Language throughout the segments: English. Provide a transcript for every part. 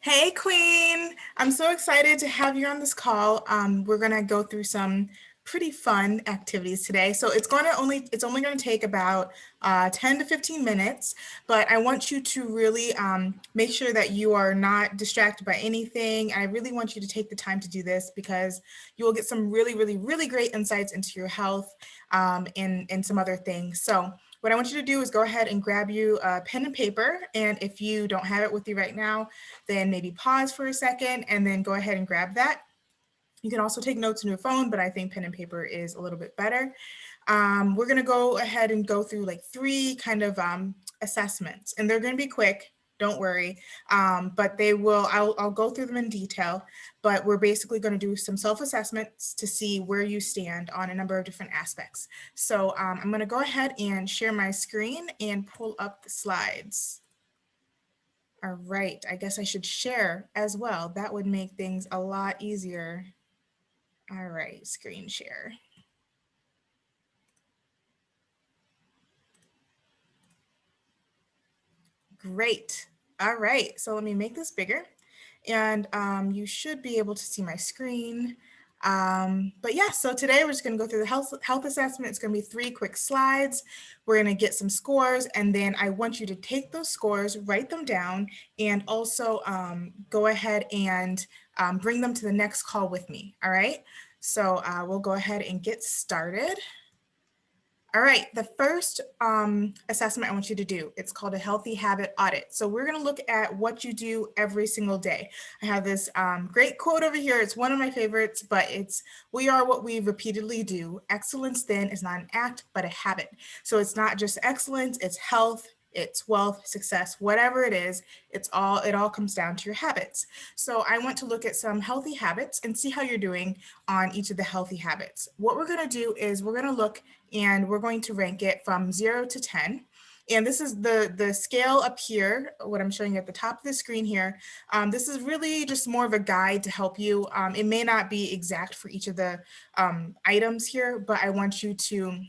Hey, Queen. I'm so excited to have you on this call. We're going to go through some pretty fun activities today. So it's only going to take about 10 to 15 minutes, but I want you to really make sure that you are not distracted by anything. I really want you to take the time to do this because you will get some really great insights into your health and some other things. So what I want you to do is go ahead and grab you a pen and paper. And if you don't have it with you right now, then maybe pause for a second and then go ahead and grab that. You can also take notes on your phone, but I think pen and paper is a little bit better. We're going to go ahead and go through like three kind of assessments, and they're going to be quick. Don't worry, but I'll go through them in detail, but we're basically going to do some self-assessments to see where you stand on a number of different aspects. So I'm going to go ahead and share my screen and pull up the slides. All right, I guess I should share as well. That would make things a lot easier. All right, screen share. Great. All right, so let me make this bigger. And you should be able to see my screen. But yeah, so today we're just gonna go through the health assessment. It's gonna be 3 quick slides. We're gonna get some scores, and then I want you to take those scores, write them down, and also go ahead and bring them to the next call with me, all right? So we'll go ahead and get started. All right, the first assessment I want you to do, it's called a healthy habit audit. So we're gonna look at what you do every single day. I have this great quote over here. It's one of my favorites, but it's, we are what we repeatedly do. Excellence then is not an act, but a habit. So it's not just excellence, it's health, it's wealth, success, whatever it is, it all comes down to your habits. So I want to look at some healthy habits and see how you're doing on each of the healthy habits. What we're gonna do is we're gonna look and we're going to rank it from 0 to 10. And this is the scale up here, what I'm showing you at the top of the screen here. This is really just more of a guide to help you. It may not be exact for each of the items here, but I want you to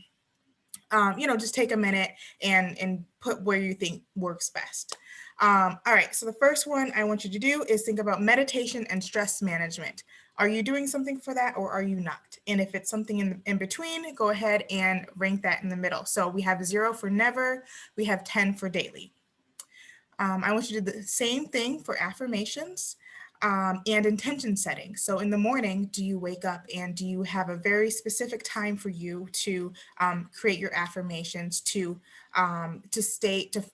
just take a minute and put where you think works best. All right, so the first one I want you to do is think about meditation and stress management. Are you doing something for that or are you not? And if it's something in between, go ahead and rank that in the middle. So we have 0 for never, we have 10 for daily. I want you to do the same thing for affirmations and intention setting. So in the morning, do you wake up and do you have a very specific time for you to create your affirmations, to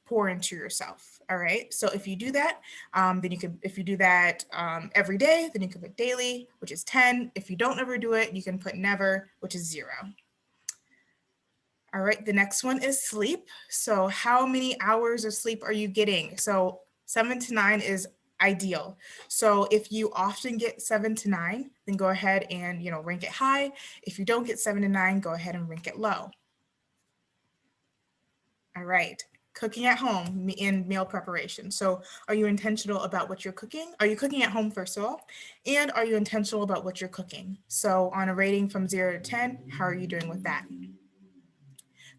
pour into yourself? All right. So if you do that, then you can, if you do that every day, then you can put daily, which is 10. If you don't ever do it, you can put never, which is 0. All right, the next one is sleep. So how many hours of sleep are you getting? So 7 to 9 is ideal. So if you often get 7 to 9, then go ahead and rank it high. If you don't get 7 to 9, go ahead and rank it low. All right, cooking at home in meal preparation. So are you intentional about what you're cooking? Are you cooking at home first of all? And are you intentional about what you're cooking? So on a rating from 0 to 10, how are you doing with that?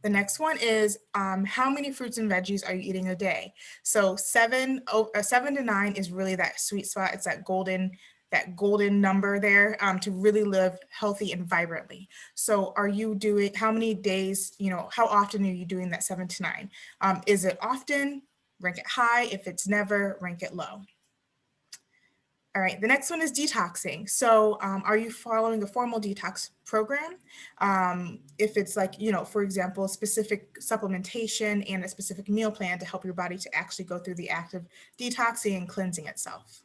The next one is how many fruits and veggies are you eating a day? So 7 to 9 is really that sweet spot. It's that golden number there to really live healthy and vibrantly. So are you doing, how many days, how often are you doing that 7 to 9? Is it often? Rank it high. If it's never, rank it low. All right, the next one is detoxing. So are you following a formal detox program? If it's like, for example, specific supplementation and a specific meal plan to help your body to actually go through the act of detoxing and cleansing itself.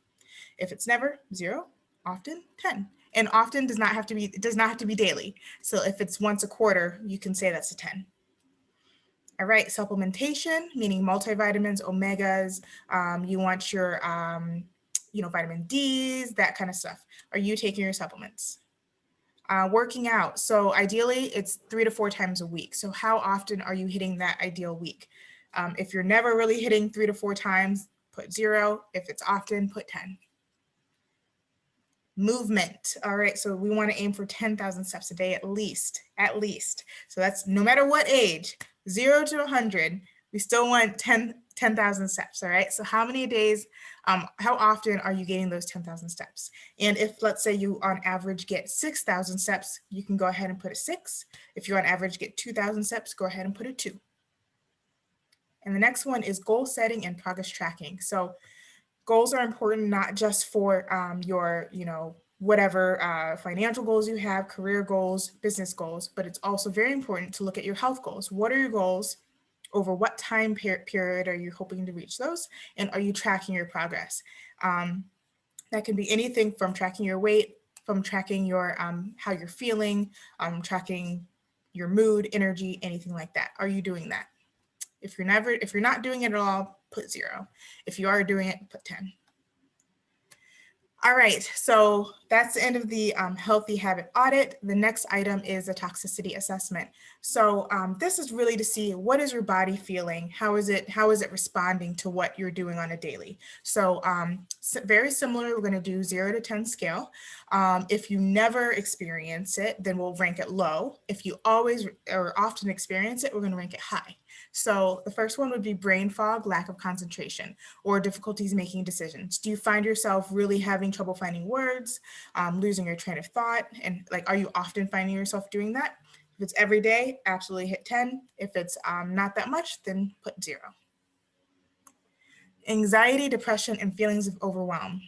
If it's never, 0, often, 10. And often does not have to be daily. So if it's once a quarter, you can say that's a 10. All right, supplementation, meaning multivitamins, omegas, you want your vitamin D's, that kind of stuff. Are you taking your supplements? Working out. So ideally it's 3 to 4 times a week. So how often are you hitting that ideal week? If you're never really hitting 3 to 4 times, put 0. If it's often, put 10. Movement. All right, so we want to aim for 10,000 steps a day at least. So that's no matter what age, 0 to 100, we still want 10 10,000 steps, all right? So how many days, how often are you getting those 10,000 steps? And if, let's say, you on average get 6,000 steps, you can go ahead and put a 6. If you on average get 2,000 steps, go ahead and put a 2. And the next one is goal setting and progress tracking. So goals are important not just for your, whatever financial goals you have, career goals, business goals, but it's also very important to look at your health goals. What are your goals? Over what time period are you hoping to reach those? And are you tracking your progress? That can be anything from tracking your weight, from tracking your how you're feeling, tracking your mood, energy, anything like that. Are you doing that? If you're not doing it at all, put 0. If you are doing it, put 10. All right, so that's the end of the healthy habit audit. The next item is a toxicity assessment. So this is really to see what is your body feeling, how is it responding to what you're doing on a daily. So very similar, we're going to do 0 to 10 scale. If you never experience it, then we'll rank it low. If you always or often experience it, we're going to rank it high. So the first one would be brain fog, lack of concentration, or difficulties making decisions. Do you find yourself really having trouble finding words, losing your train of thought? And like, are you often finding yourself doing that? If it's every day, absolutely hit 10. If it's not that much, then put 0. Anxiety, depression, and feelings of overwhelm.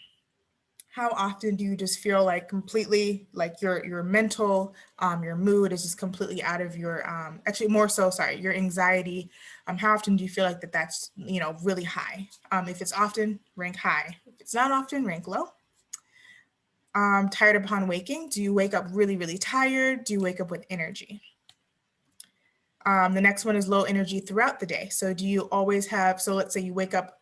How often do you just feel like completely like your mental, your mood is just completely out of your, actually more so, sorry, your anxiety. How often do you feel like that's, really high? If it's often, rank high. If it's not often, rank low. Tired upon waking. Do you wake up really, really tired? Do you wake up with energy? The next one is low energy throughout the day. So do you always have, so let's say you wake up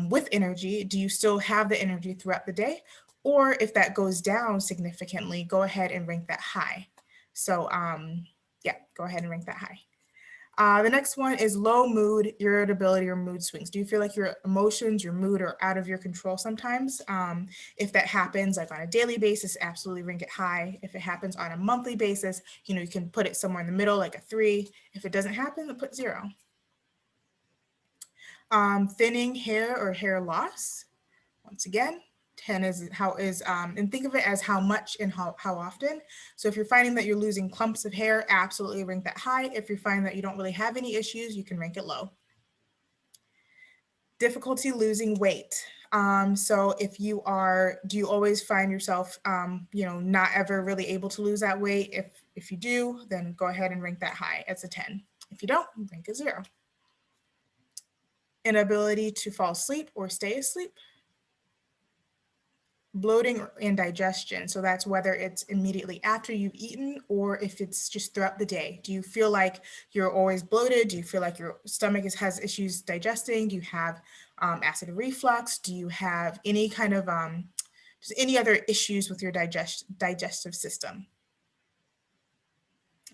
with energy, do you still have the energy throughout the day? Or if that goes down significantly, go ahead and rank that high. So yeah, go ahead and rank that high. The next one is low mood, irritability, or mood swings. Do you feel like your emotions, your mood are out of your control sometimes? If that happens like on a daily basis, absolutely rank it high. If it happens on a monthly basis, you can put it somewhere in the middle, like a 3. If it doesn't happen, then put 0. Thinning hair or hair loss. Once again, 10 is and think of it as how much and how often. So if you're finding that you're losing clumps of hair, absolutely rank that high. If you're finding that you don't really have any issues, you can rank it low. Difficulty losing weight. So if you are, do you always find yourself, not ever really able to lose that weight? If you do, then go ahead and rank that high. It's a 10. If you don't, rank a 0. Inability to fall asleep or stay asleep. Bloating and digestion. So that's whether it's immediately after you've eaten or if it's just throughout the day. Do you feel like you're always bloated? Do you feel like your stomach has issues digesting? Do you have acid reflux? Do you have any kind of just any other issues with your digestive system?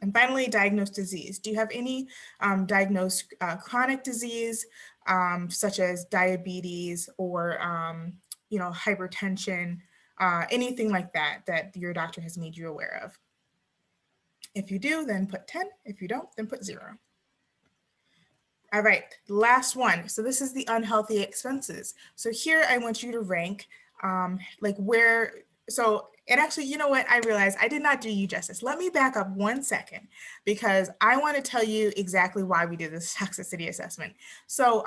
And finally, diagnosed disease. Do you have any diagnosed chronic disease, such as diabetes or hypertension, anything like that your doctor has made you aware of? If you do, then put 10. If you don't, then put 0. All right, last one. So this is the unhealthy expenses. So here I want you to rank like where, so, and actually, you know what? I realized I did not do you justice. Let me back up 1 second because I want to tell you exactly why we did this toxicity assessment. So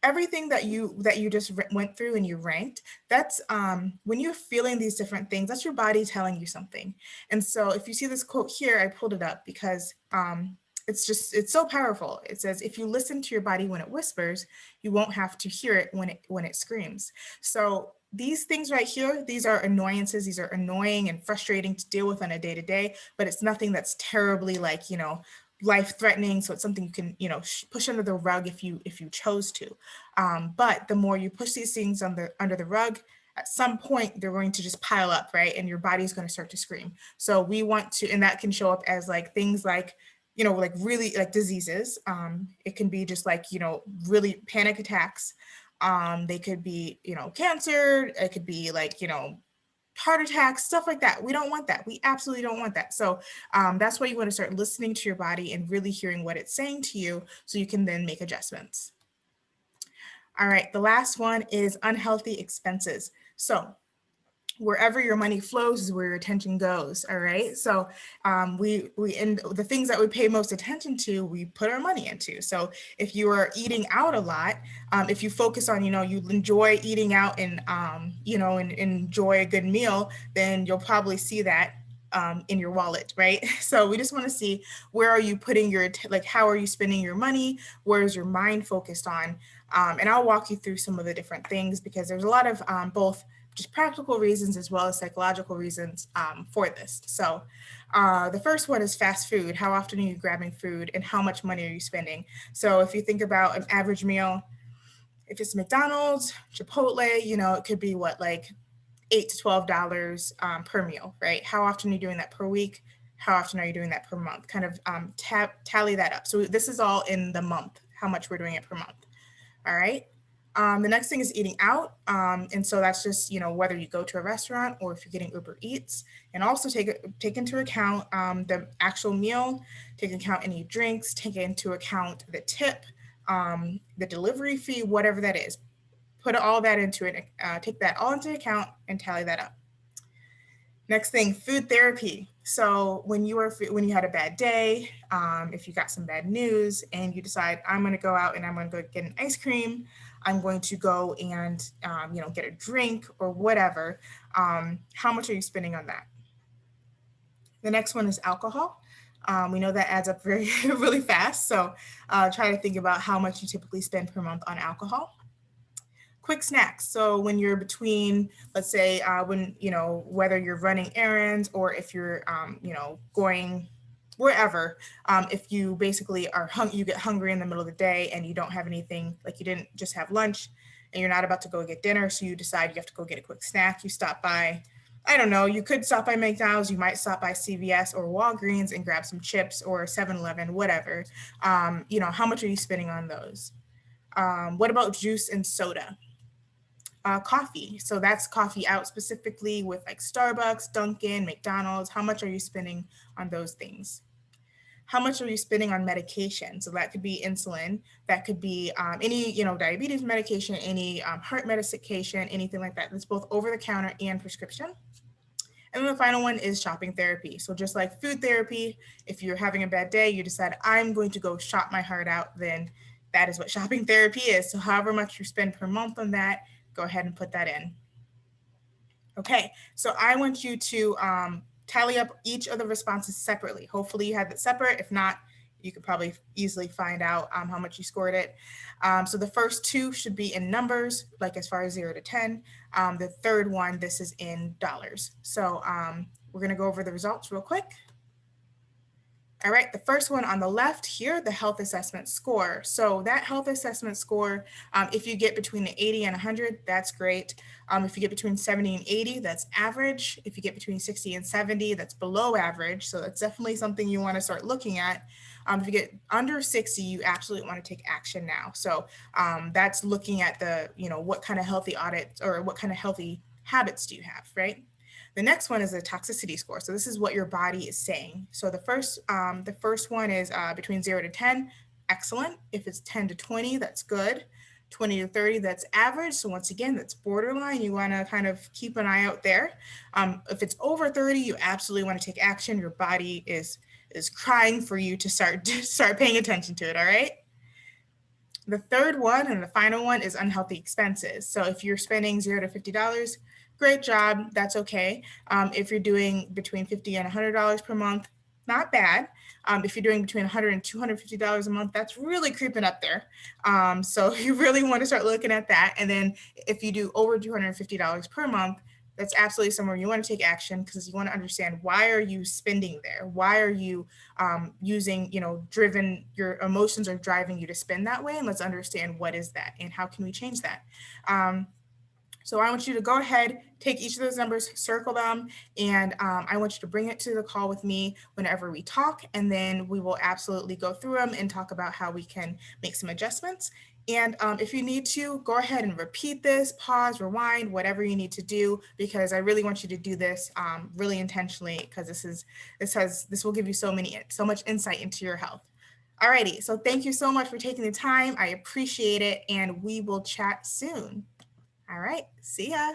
everything that you just went through and you ranked, that's when you're feeling these different things, that's your body telling you something. And so if you see this quote here, I pulled it up because it's so powerful. It says, if you listen to your body when it whispers, you won't have to hear it when it screams. So these things right here, these are annoyances. These are annoying and frustrating to deal with on a day-to-day, but it's nothing that's terribly like, life-threatening. So it's something you can, push under the rug if you chose to. But the more you push these things under the rug, at some point they're going to just pile up, right? And your body's going to start to scream. So we want to, and that can show up as like things like, like really like diseases. It can be just like, really panic attacks. They could be, cancer. It could be like, heart attacks, stuff like that. We don't want that. We absolutely don't want that. So that's why you want to start listening to your body and really hearing what it's saying to you so you can then make adjustments. All right, the last one is unhealthy expenses. So wherever your money flows is where your attention goes. All right. So we end the things that we pay most attention to, we put our money into. So if you are eating out a lot, if you focus on, you enjoy eating out and, and enjoy a good meal, then you'll probably see that in your wallet, right? So we just want to see, where are you putting like, how are you spending your money? Where is your mind focused on? And I'll walk you through some of the different things, because there's a lot of both just practical reasons as well as psychological reasons for this. So the first one is fast food. How often are you grabbing food, and how much money are you spending? So if you think about an average meal, if it's McDonald's, Chipotle, it could be like $8 to $12 per meal, right? How often are you doing that per week? How often are you doing that per month? Kind of tally that up. So this is all in the month, how much we're doing it per month. All right. The next thing is eating out. And so that's just, whether you go to a restaurant or if you're getting Uber Eats, and also take into account the actual meal, take into account any drinks, take into account the tip, the delivery fee, whatever that is. Put all that into it, take that all into account and tally that up. Next thing, food therapy. So when you had a bad day, if you got some bad news and you decide, I'm going to go out and I'm going to go get an ice cream, I'm going to go and get a drink or whatever. How much are you spending on that? The next one is alcohol. We know that adds up very really fast. So try to think about how much you typically spend per month on alcohol. Quick snacks. So when you're between, let's say, whether you're running errands or if you're, going wherever, if you basically you get hungry in the middle of the day and you don't have anything, like you didn't just have lunch and you're not about to go get dinner, so you decide you have to go get a quick snack. You stop by, I don't know, you could stop by McDonald's, you might stop by CVS or Walgreens and grab some chips or 7-Eleven, whatever. How much are you spending on those? What about juice and soda? Coffee. So that's coffee out specifically with like Starbucks, Dunkin', McDonald's. How much are you spending on those things? How much are you spending on medication? So that could be insulin, that could be any, diabetes medication, any heart medication, anything like that. That's both over the counter and prescription. And then the final one is shopping therapy. So just like food therapy, if you're having a bad day, you decide, I'm going to go shop my heart out, then that is what shopping therapy is. So however much you spend per month on that, go ahead and put that in. Okay, so I want you to tally up each of the responses separately. Hopefully you have it separate. If not, you could probably easily find out how much you scored it. So the first two should be in numbers, like as far as 0 to 10. The third one, this is in dollars. So we're gonna go over the results real quick. All right, the first one on the left here, the health assessment score. So that health assessment score, if you get between the 80 and 100, that's great. If you get between 70 and 80, that's average. If you get between 60 and 70, that's below average. So that's definitely something you want to start looking at. If you get under 60, you absolutely want to take action now. So that's looking at what kind of healthy audits or what kind of healthy habits do you have, right? The next one is a toxicity score. So this is what your body is saying. So the first one is between 0 to 10, excellent. If it's 10 to 20, that's good. 20 to 30, that's average. So once again, that's borderline. You want to kind of keep an eye out there. If it's over 30, you absolutely want to take action. Your body is crying for you to start paying attention to it. All right. The third one and the final one is unhealthy expenses. So if you're spending $0 to $50, great job, that's okay. If you're doing between $50 and $100 per month, not bad. If you're doing between $100 and $250 a month, that's really creeping up there. So you really want to start looking at that. And then if you do over $250 per month, that's absolutely somewhere you want to take action, because you want to understand, why are you spending there? Why are you using, driven, your emotions are driving you to spend that way? And let's understand, what is that and how can we change that? So I want you to go ahead, take each of those numbers, circle them, and I want you to bring it to the call with me whenever we talk, and then we will absolutely go through them and talk about how we can make some adjustments. And if you need to, go ahead and repeat this, pause, rewind, whatever you need to do, because I really want you to do this really intentionally, because this will give you so much insight into your health. Alrighty, so thank you so much for taking the time. I appreciate it, and we will chat soon. All right, see ya.